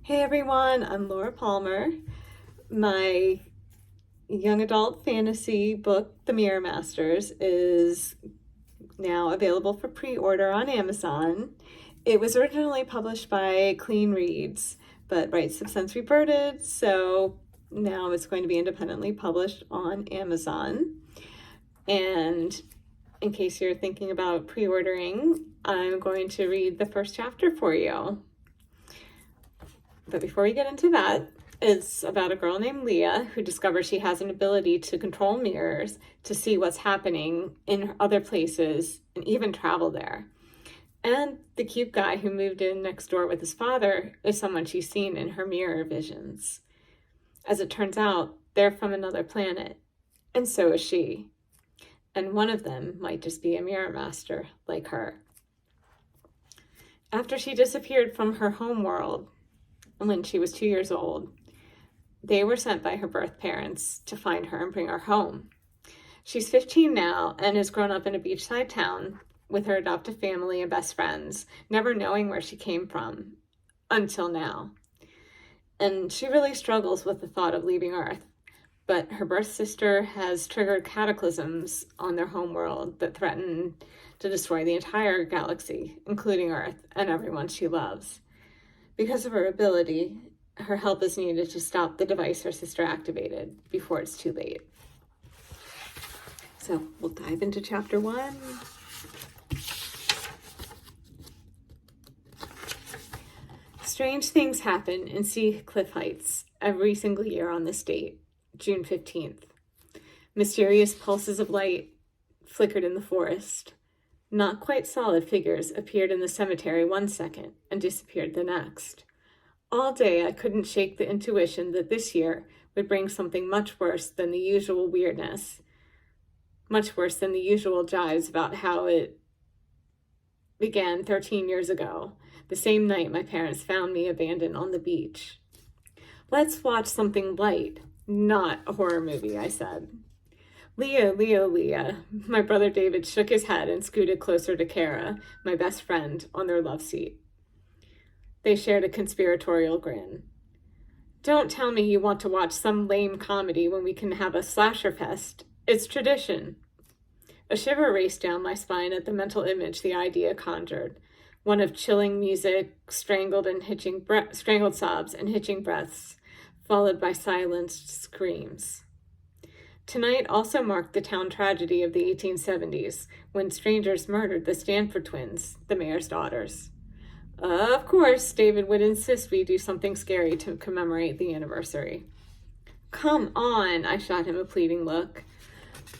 Hey everyone, I'm Laura Palmer. My young adult fantasy book, The MirrorMasters, is now available for pre-order on Amazon. It was originally published by Clean Reads, but rights have since reverted, so now it's going to be independently published on Amazon. And in case you're thinking about pre-ordering, I'm going to read the first chapter for you. But before we get into that, it's about a girl named Leah who discovers she has an ability to control mirrors to see what's happening in other places and even travel there. And the cute guy who moved in next door with his father is someone she's seen in her mirror visions. As it turns out, they're from another planet, and so is she. And one of them might just be a mirror master like her. After she disappeared from her home world, when she was 2 years old, they were sent by her birth parents to find her and bring her home. She's 15 now and has grown up in a beachside town with her adoptive family and best friends, never knowing where she came from until now. And she really struggles with the thought of leaving Earth, but her birth sister has triggered cataclysms on their home world that threaten to destroy the entire galaxy, including Earth and everyone she loves. Because of her ability, her help is needed to stop the device her sister activated before it's too late. So we'll dive into chapter 1. Strange things happen in Sea Cliff Heights every single year on this date, June 15th. Mysterious pulses of light flickered in the forest. Not quite solid figures appeared in the cemetery one second and disappeared the next. All day I couldn't shake the intuition that this year would bring something much worse than the usual weirdness, much worse than the usual jives about how it began 13 years ago, the same night my parents found me abandoned on the beach. Let's watch something light, not a horror movie, I said. Leah, Leah, Leah. My brother David shook his head and scooted closer to Kara, my best friend, on their love seat. They shared a conspiratorial grin. Don't tell me you want to watch some lame comedy when we can have a slasher fest. It's tradition. A shiver raced down my spine at the mental image the idea conjured, one of chilling music, strangled sobs and hitching breaths, followed by silenced screams. Tonight also marked the town tragedy of the 1870s, when strangers murdered the Stanford twins, the mayor's daughters. Of course, David would insist we do something scary to commemorate the anniversary. Come on, I shot him a pleading look.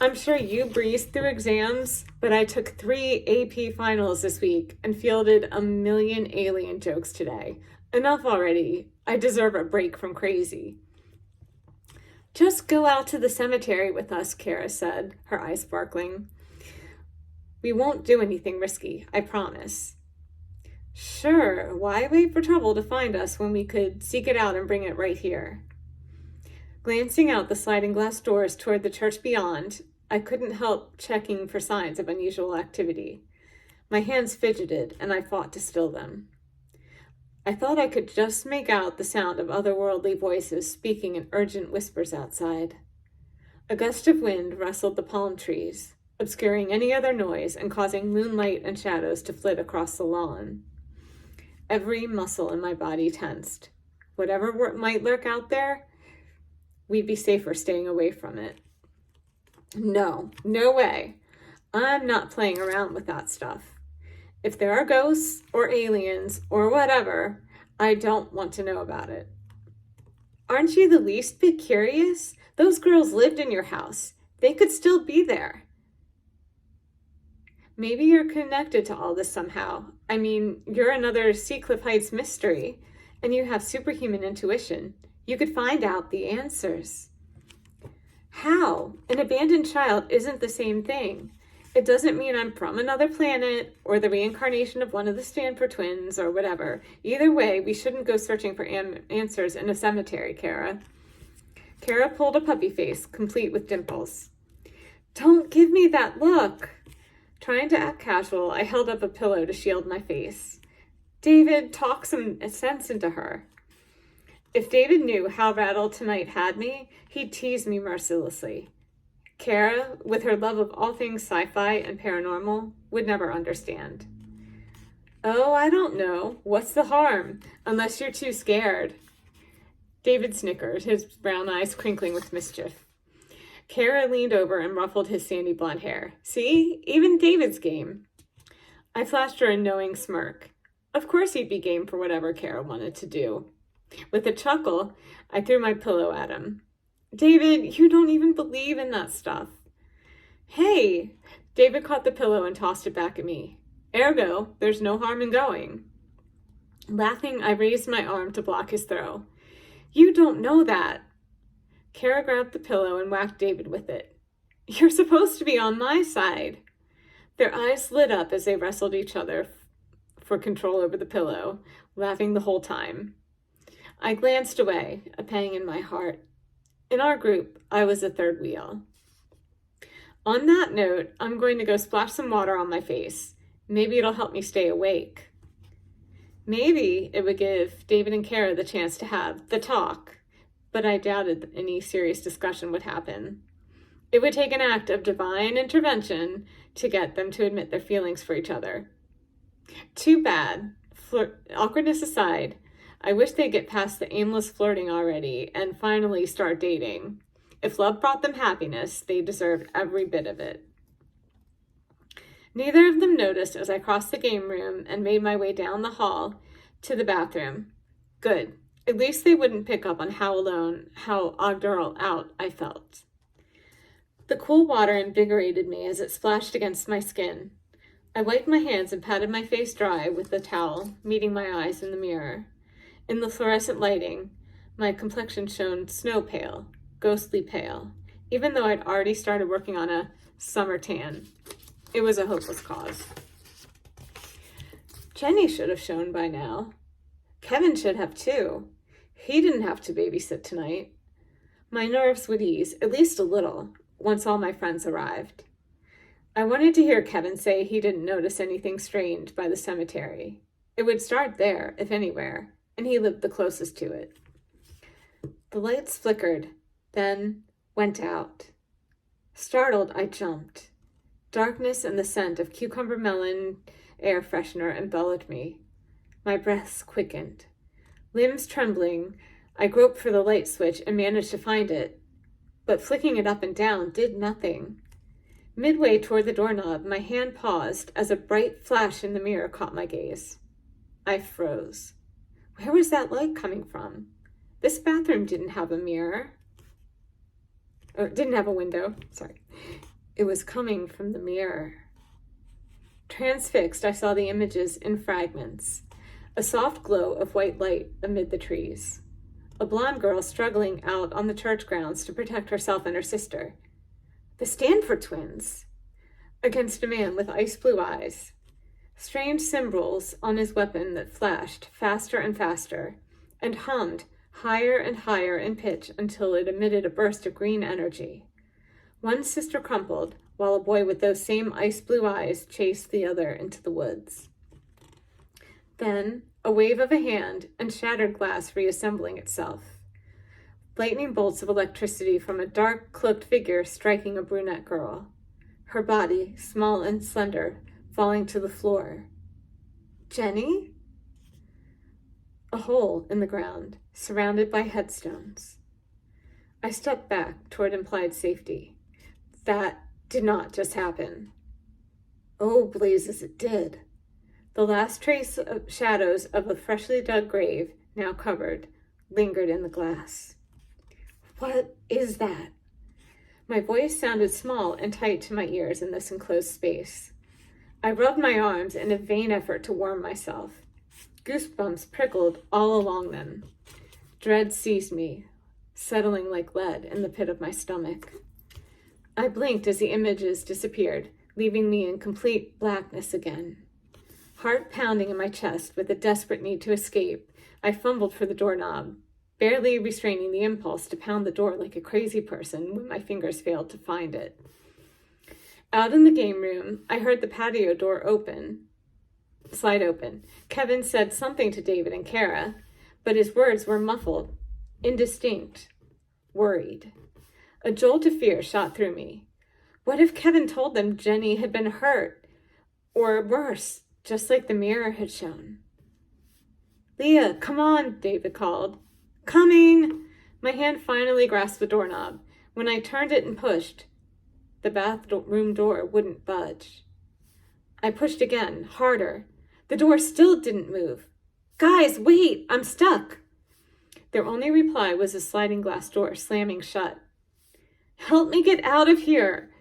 I'm sure you breezed through exams, but I took 3 AP finals this week and fielded a million alien jokes today. Enough already. I deserve a break from crazy. Just go out to the cemetery with us, Kara said, her eyes sparkling. We won't do anything risky, I promise. Sure, why wait for trouble to find us when we could seek it out and bring it right here? Glancing out the sliding glass doors toward the church beyond, I couldn't help checking for signs of unusual activity. My hands fidgeted, and I fought to still them. I thought I could just make out the sound of otherworldly voices speaking in urgent whispers outside. A gust of wind rustled the palm trees, obscuring any other noise and causing moonlight and shadows to flit across the lawn. Every muscle in my body tensed. Whatever might lurk out there, we'd be safer staying away from it. No way. I'm not playing around with that stuff. If there are ghosts or aliens or whatever, I don't want to know about it. Aren't you the least bit curious? Those girls lived in your house. They could still be there. Maybe you're connected to all this somehow. I mean, you're another Sea Cliff Heights mystery, and you have superhuman intuition. You could find out the answers. How? An abandoned child isn't the same thing. It doesn't mean I'm from another planet or the reincarnation of one of the Stanford twins or whatever. Either way, we shouldn't go searching for answers in a cemetery, Kara. Kara pulled a puppy face, complete with dimples. Don't give me that look. Trying to act casual, I held up a pillow to shield my face. David, talk some sense into her. If David knew how rattled tonight had me, he'd tease me mercilessly. Kara, with her love of all things sci-fi and paranormal, would never understand. Oh, I don't know. What's the harm? Unless you're too scared. David snickered, his brown eyes crinkling with mischief. Kara leaned over and ruffled his sandy blonde hair. See? Even David's game. I flashed her a knowing smirk. Of course he'd be game for whatever Kara wanted to do. With a chuckle, I threw my pillow at him. David, you don't even believe in that stuff. Hey! David caught the pillow and tossed it back at me. Ergo, there's no harm in going. Laughing, I raised my arm to block his throw. You don't know that. Kara grabbed the pillow and whacked David with it. You're supposed to be on my side. Their eyes lit up as they wrestled each other for control over the pillow, laughing the whole time. I glanced away, a pang in my heart. In our group, I was the third wheel. On that note, I'm going to go splash some water on my face. Maybe it'll help me stay awake. Maybe it would give David and Kara the chance to have the talk, but I doubted any serious discussion would happen. It would take an act of divine intervention to get them to admit their feelings for each other. Too bad. Awkwardness aside, I wish they'd get past the aimless flirting already and finally start dating. If love brought them happiness, they deserved every bit of it. Neither of them noticed as I crossed the game room and made my way down the hall to the bathroom. Good. At least they wouldn't pick up on how alone, how odd out I felt. The cool water invigorated me as it splashed against my skin. I wiped my hands and patted my face dry with the towel, meeting my eyes in the mirror. In the fluorescent lighting, my complexion shone snow pale, ghostly pale, even though I'd already started working on a summer tan. It was a hopeless cause. Jenny should have shown by now. Kevin should have too. He didn't have to babysit tonight. My nerves would ease, at least a little, once all my friends arrived. I wanted to hear Kevin say he didn't notice anything strange by the cemetery. It would start there, if anywhere, and he lived the closest to it. The lights flickered, then went out. Startled, I jumped. Darkness and the scent of cucumber melon air freshener enveloped me. My breaths quickened. Limbs trembling, I groped for the light switch and managed to find it, but flicking it up and down did nothing. Midway toward the doorknob, my hand paused as a bright flash in the mirror caught my gaze. I froze. Where was that light coming from? This bathroom didn't have a mirror. Or didn't have a window, sorry. It was coming from the mirror. Transfixed, I saw the images in fragments. A soft glow of white light amid the trees. A blonde girl struggling out on the church grounds to protect herself and her sister. The Stanford twins. Against a man with ice blue eyes. Strange symbols on his weapon that flashed faster and faster, and hummed higher and higher in pitch until it emitted a burst of green energy. One sister crumpled, while a boy with those same ice blue eyes chased the other into the woods. Then, a wave of a hand and shattered glass reassembling itself. Lightning bolts of electricity from a dark, cloaked figure striking a brunette girl. Her body, small and slender, falling to the floor. Jenny? A hole in the ground, surrounded by headstones. I stepped back toward implied safety. That did not just happen. Oh, blazes, it did. The last trace of shadows of a freshly dug grave, now covered, lingered in the glass. What is that? My voice sounded small and tight to my ears in this enclosed space. I rubbed my arms in a vain effort to warm myself. Goosebumps prickled all along them. Dread seized me, settling like lead in the pit of my stomach. I blinked as the images disappeared, leaving me in complete blackness again. Heart pounding in my chest with a desperate need to escape, I fumbled for the doorknob, barely restraining the impulse to pound the door like a crazy person when my fingers failed to find it. Out in the game room, I heard the patio door slide open. Kevin said something to David and Kara, but his words were muffled, indistinct, worried. A jolt of fear shot through me. What if Kevin told them Jenny had been hurt? Or worse, just like the mirror had shown. Leah, come on, David called. Coming! My hand finally grasped the doorknob. When I turned it and pushed, the bathroom door wouldn't budge. I pushed again, harder. The door still didn't move. Guys, wait! I'm stuck! Their only reply was a sliding glass door slamming shut. Help me get out of here!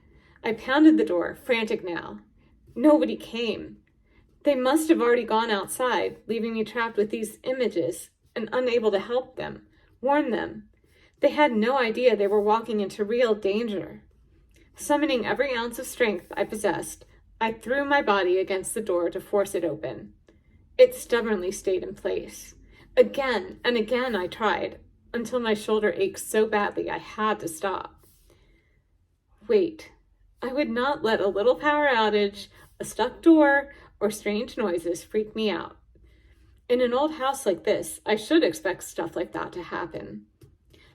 I pounded the door, frantic now. Nobody came. They must have already gone outside, leaving me trapped with these images and unable to help them, warn them. They had no idea they were walking into real danger. Summoning every ounce of strength I possessed, I threw my body against the door to force it open. It stubbornly stayed in place. Again and again I tried, until my shoulder ached so badly I had to stop. Wait, I would not let a little power outage, a stuck door, or strange noises freak me out. In an old house like this, I should expect stuff like that to happen.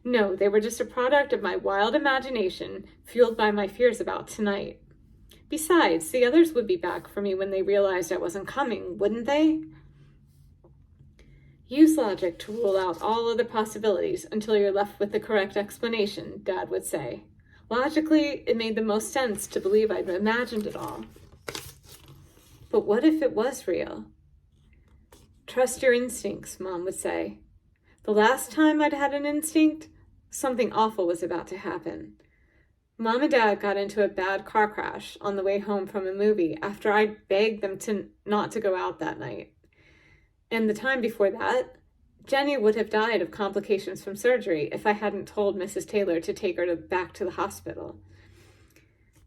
No, they were just a product of my wild imagination, fueled by my fears about tonight. Besides, the others would be back for me when they realized I wasn't coming, wouldn't they? Use logic to rule out all other possibilities until you're left with the correct explanation, Dad would say. Logically, it made the most sense to believe I'd imagined it all. But what if it was real? Trust your instincts, Mom would say. The last time I'd had an instinct, something awful was about to happen. Mom and Dad got into a bad car crash on the way home from a movie after I begged them not to go out that night. And the time before that, Jenny would have died of complications from surgery if I hadn't told Mrs. Taylor to take her back to the hospital.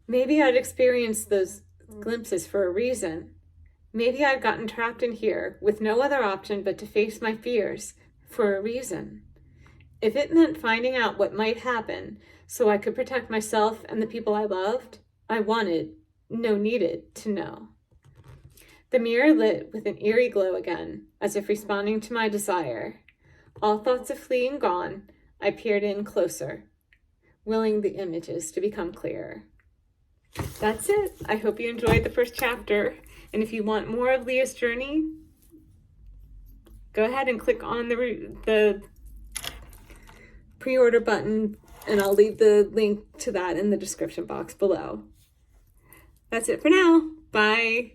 Maybe I'd experienced those glimpses for a reason. Maybe I'd gotten trapped in here with no other option but to face my fears for a reason. If it meant finding out what might happen so I could protect myself and the people I loved, I needed to know. The mirror lit with an eerie glow again, as if responding to my desire. All thoughts of fleeing gone, I peered in closer, willing the images to become clearer. That's it. I hope you enjoyed the first chapter. And if you want more of Leah's journey, go ahead and click on the pre-order button, and I'll leave the link to that in the description box below. That's it for now. Bye.